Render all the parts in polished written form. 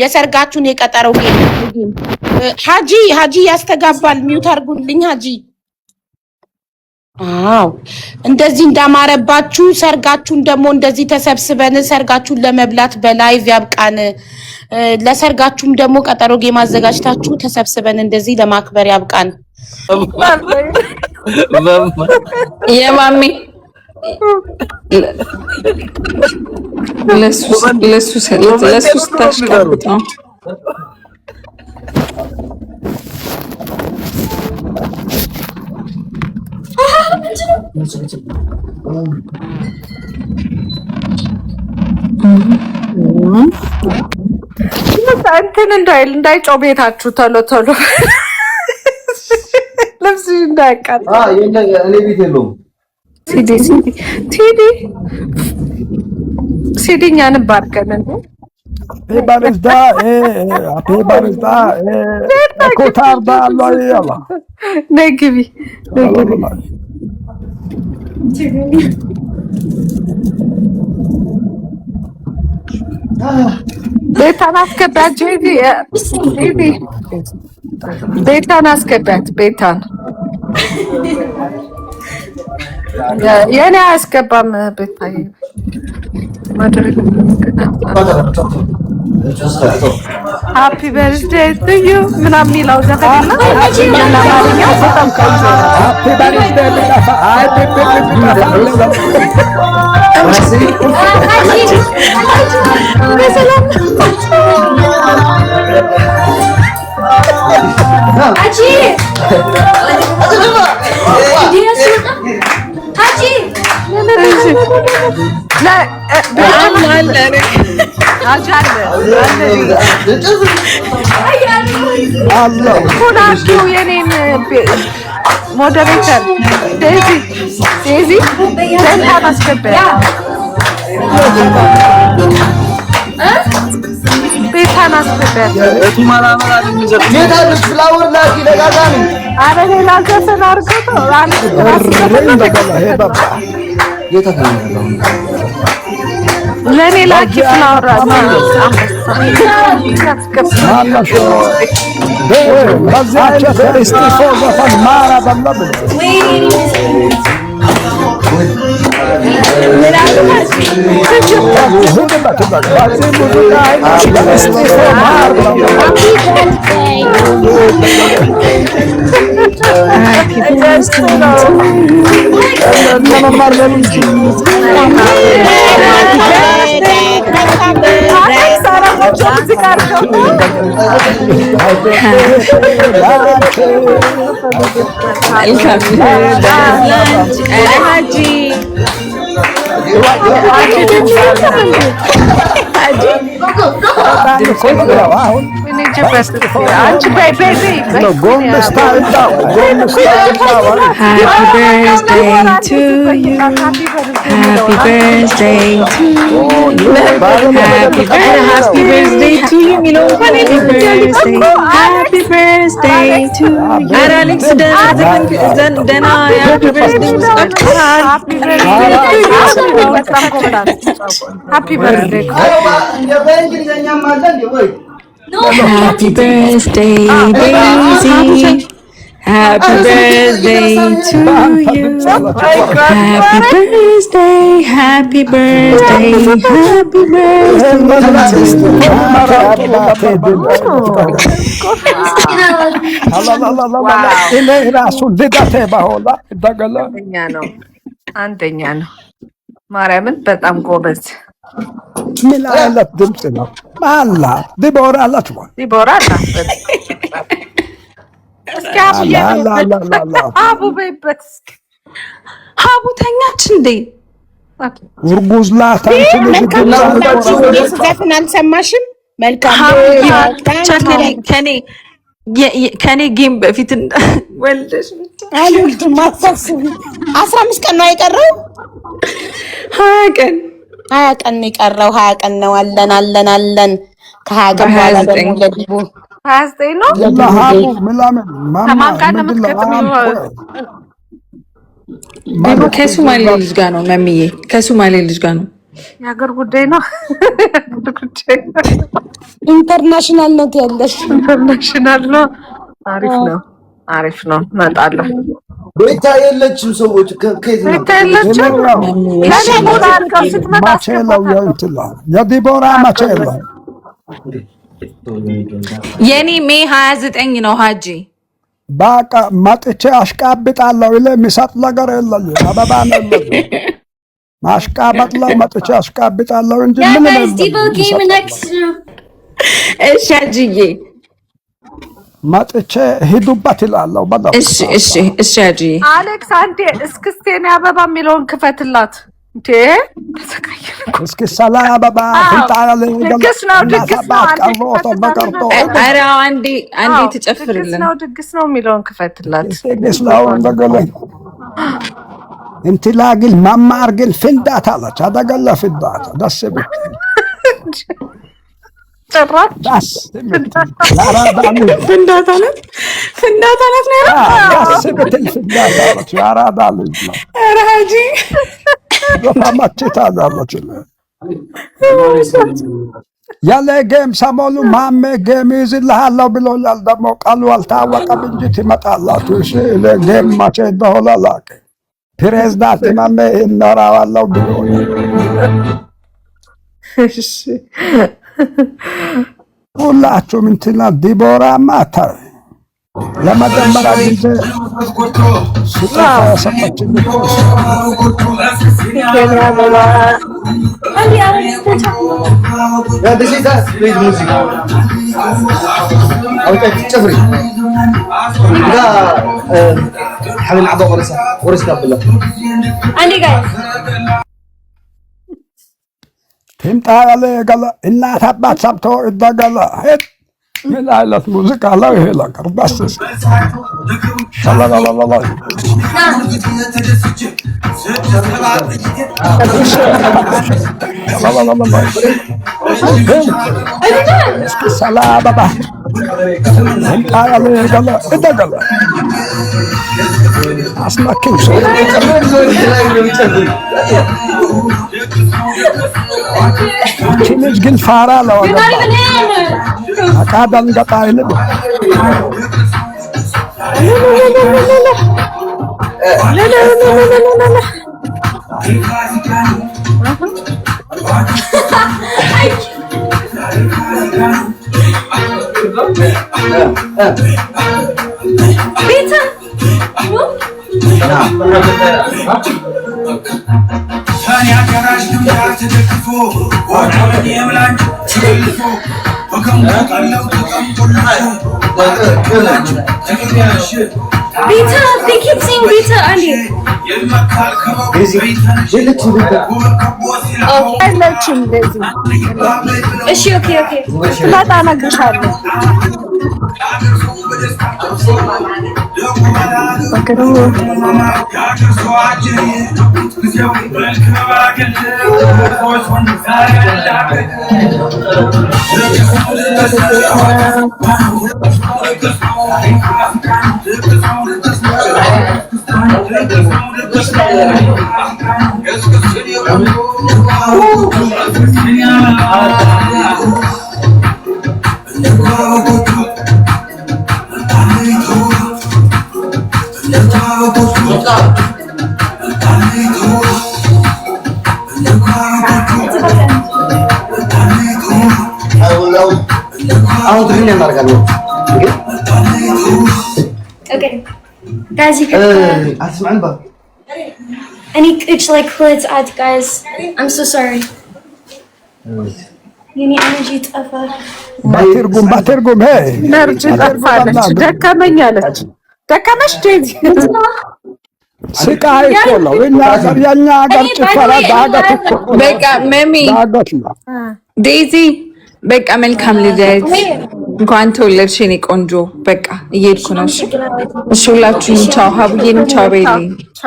የሰርጋችሁን የቀጠሮ ጌም ሀጂ ያስተጋባል። ሚውት አድርጉልኝ ሀጂ። አዎ እንደዚህ እንዳማረባችሁ ሰርጋችሁን ደግሞ እንደዚህ ተሰብስበን ሰርጋችሁን ለመብላት በላይቭ ያብቃን። ለሰርጋችሁም ደግሞ ቀጠሮ ጌም አዘጋጅታችሁ ተሰብስበን እንደዚህ ለማክበር ያብቃን። የማሚ ለሱ ስታሽቀርጥ ነው። እንትን እንዳይጮህ ቤታችሁ ቶሎ ልብስ እንዳያቃጥል። እኔ ቤት የለውም ሲዲ እኛን ባርከን ነይ ግቢ ቤታን አስገባት። ቤታን አስገባት። ቤታን የኔ አያስገባም። ቤታዬ ሃፒ በርዝዴይ ቱ ዩ ምናምን የሚለው ዘፈን አማርኛው በጣም ቆንጆ ሁላችሁ የኔን ሞዴሬተር ዴዚ ቤታን አስገባት። ቤታን አስገባት። ኧረ ሌላ ዘፈን አድርገው ለኔ ላኪ ፍላወር Happy birthday, Daisy. Happy birthday to you. Happy birthday, happy birthday, happy birthday. አንደኛ ነው። ማርያምን በጣም ጎበዝ። ምን አይነት ድምጽ ነው? ማላ ዲቦራ አላት ወይ? ዲቦራ አላት። እስኪ አቡ በይበት። ሀቡ ተኛች እንዴ? ውርጉዝ ናት። ዘፈን አልሰማሽም? መልካም ከኔ ጌም በፊት ወልደሽ አልወልድም። 15 ቀን ነው የቀረው። 20 ቀን ነው የቀረው። 20 ቀን ነው። አለን ከ20 ቀን በኋላ ደግሞ ለዲቦ 29 ነው። ከማን ጋር ነው የምትከተለው? ከሱማሌ ልጅ ጋር ነው። መምዬ ከሱማሌ ልጅ ጋር ነው። የሀገር ጉዳይ ነው። ኢንተርናሽናል ነው ያለሽ። ኢንተርናሽናል ነው። አሪፍ ነው። እመጣለሁ። ቤታ የለችም። ሰዎች ከየት ነው? ቤታ የለችም። የዲቦራ መቼ ነው? የኔ ሜይ 29 ነው ሀጂ። በቃ መጥቼ አሽቃብጣለሁ። የሚሰጥ ነገር የለኝም። አበባ ነው የለኝም። ማሽቃበጥ ላይ መጥቼ አሽቃብጣለሁ እንጂ ምን እሺ ሀጂዬ መጥቼ ሂዱበት ይላለሁ። እሺ ሀጂዬ። አሌክስ አንዴ እስክስቴን አበባ የሚለውን ክፈትላት። እንዴ እስኪ ሰላ አበባ ፍንጣለ ድግስ ነው ኧረ አንዴ ትጨፍርልን። ድግስ ነው የሚለውን ክፈትላት። ድግስ ነው እንደገለ እንትና ግን መማር ግን ፍንዳታ አለች። አደገለ ፍንዳታ ደስ ብት ጭራሽ ፍንዳታ ናት ነው ደስ ብትል ፍንዳታ አለች። ያራዳ ልጅ ነው። ኧረ ሀጂ በጣም ያለ ጌም ሰሞኑ ማሜ ጌም ይዝልሃለሁ ብሎኛል። ደግሞ ቃሉ አልታወቀም እንጂ ትመጣላችሁ። እሺ ጌም መቼ እንደሆነ አላውቅም። ፕሬዝዳንት ማሜ እኖራዋለሁ ብሎኛል። ሁላችሁም እንትና ዲቦራማ ለመጀመሪያ ጊዜ ስጦታ ያሰጠችኝ ትምጣ ያለ ገለ እናት አባት ሰብቶ እደገለ ሄድ ምን አይነት ሙዚቃ ነው ይሄ? ነገር ባስስ ሻላላላላ ሰላ ባባ ትምጣ ያለ ገለ እደገለ አስማኪው ሰው ትንሽ ግን ፋራ ለወገባ አቃዳን ገጣ አይልም። Beta, they keep saying Beta, Ali. Okay. Okay, guys, you can. I need it's like let's add, guys. I'm so sorry. You need energy to ባትርጉም ነርጅ ጠፋለች። ደከመኝ አለች። ደከመሽ ዴዚ ስቃይ እኮ ነው። የኛ ሀገር ጭፈራ ዳገት እኮ በቃ መሚ ዴዚ በቃ መልካም ልደት፣ እንኳን ተወለድሽ የኔ ቆንጆ። በቃ እየሄድኩ ነው። እሺ ሁላችሁም ቻው። ሀቡዬንም ቻው በይልኝ።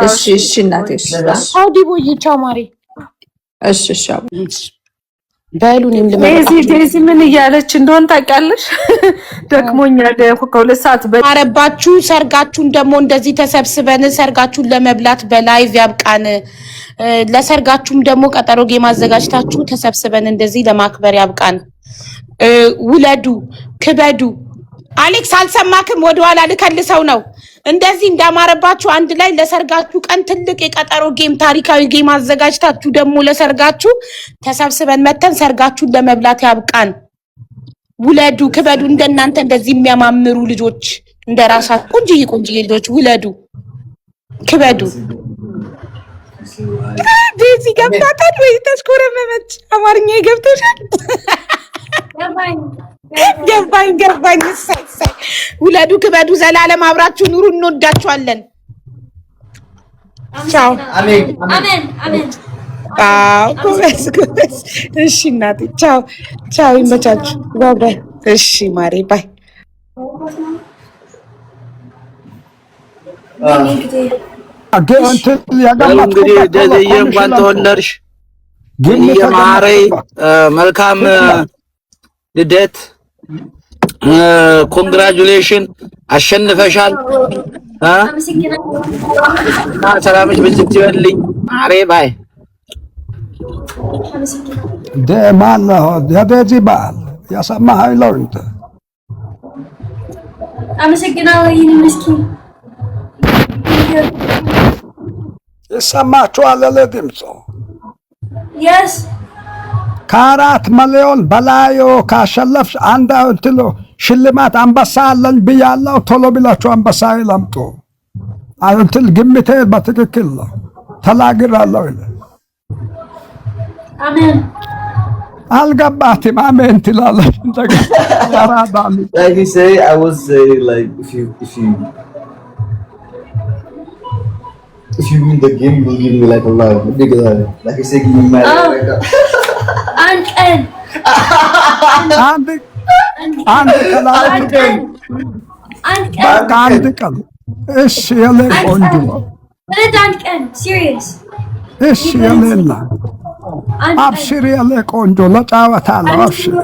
እሺ እናቴ። እሺ ዲቦዬ ቻው ማሪ። እሺ በሉንም ዴዚ ምን እያለች እንደሆነ ታውቂያለሽ? ደክሞኛል ከሁለት ሰዓት አረባችሁ። ሰርጋችሁን ደግሞ እንደዚህ ተሰብስበን ሰርጋችሁን ለመብላት በላይቭ ያብቃን። ለሰርጋችሁም ደግሞ ቀጠሮ ጌም አዘጋጅታችሁ ተሰብስበን እንደዚህ ለማክበር ያብቃን። ውለዱ፣ ክበዱ። አሌክስ አልሰማክም? ወደኋላ ልከልሰው ነው። እንደዚህ እንዳማረባችሁ አንድ ላይ ለሰርጋችሁ ቀን ትልቅ የቀጠሮ ጌም ታሪካዊ ጌም አዘጋጅታችሁ ደግሞ ለሰርጋችሁ ተሰብስበን መተን ሰርጋችሁን ለመብላት ያብቃን። ውለዱ፣ ክበዱ። እንደናንተ እንደዚህ የሚያማምሩ ልጆች እንደራሳችሁ ቆንጆዬ ልጆች ውለዱ፣ ክበዱ። ዴዚ ገብታታል ወይ? ተሽኮረመመች። አማርኛ ይገብቶሻል? ገባኝ። ሳይ ውለዱ፣ ክበዱ። ዘላለም አብራችሁ ኑሩ። እንወዳችኋለን። ቻው። አሜን። ጎበዝ። እሺ እናቴ ቻው። ይመቻችሁ። ባይ። እሺ ማሬ ባይ። እንግዲህ ደዝዬ እንኳን ተወለድሽ። ማሬ መልካም ልደት። ኮንግራጁሌሽን አሸንፈሻል። ሰላምሽ ብዝት ይበልኝ ማሬ ባይ። ማን ነው የደዚ በዓል ያሰማኸኝ? ለውንተ አመሰግናለሁ። ይህን ምስኪን ይሰማችኋል? ለድምፁ yes ከ4 ሚሊዮን በላይ ካሸለፍሽ አንድ እንትሎ ሽልማት አንበሳ አለኝ ብያለሁ። ቶሎ ብላችሁ አንበሳ ይላምጡ። እንትን ግምቴ በትክክል ነው ተናግራለሁ። አሜን። አልገባትም። አሜን ትላለች። Like you say, I would say like if you win the game, you will give me like a lot. Like you say, give me money. አንድ ቀን እሺ የኔ ቆንጆ እሺ የኔና አብሽር የኔ ቆንጆ ለጫወታ ነው። አብሽር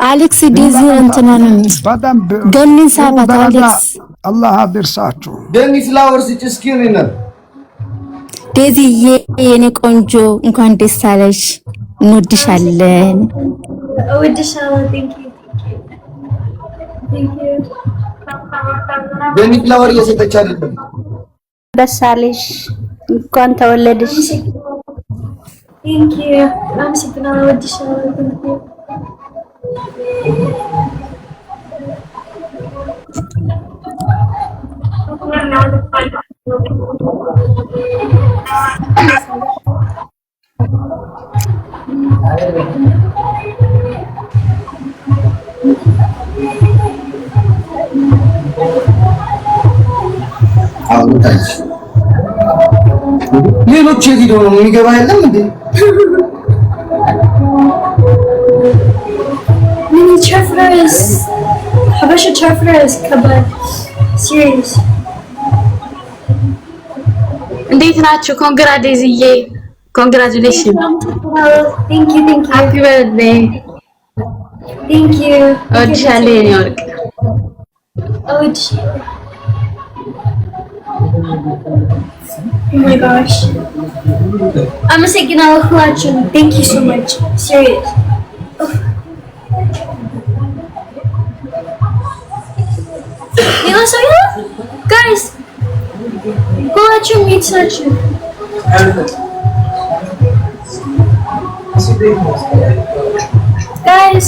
አሌክስ ዴዚ እንትናንም በደንብ ገኒን ሳባት አሌክስ አላህ አድርሳችሁ ገኒ ፍላወርስ ጭስኪን ነው። ዴዚ የኔ ቆንጆ እንኳን ደስ አለሽ። እንወድሻለን። እወድሻለሁ። thank you ገኒ ፍላወር እየሰጠች አይደለም። ደስ አለሽ። እንኳን ተወለድሽ። thank you አመሰግናለሁ። እወድሻለሁ። thank you ሌሎች የት ነው የሚገባ የለም እንዴ? ምን ቸፍረስ ሀበሻ ቸፍረስ ከባድ ሲሪየስ። እንዴት ናችሁ? ኮንግራ ዴዚዬ ኮንግራቹሌሽን። thank you ሃፒ በርዝዴይ። thank you እወድሻለሁ የኔ ወርቅ። እወድሻለሁ። oh my gosh አመሰግናለሁ ሁላችሁም። thank you so much serious guys ሁላችሁም ይትሳችሁ guys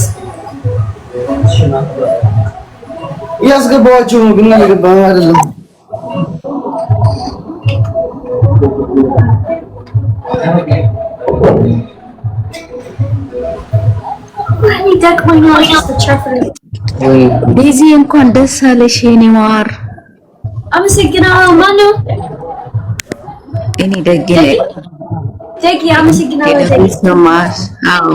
ያስገባዋቸው ነው ግን አልገባም አይደለም። ዴዚ እንኳን ደስ አለሽ የኔ ማር። አመሰግናለሁ። ማነው? እኔ ደግኔ አመሰግናለሁ። አዎ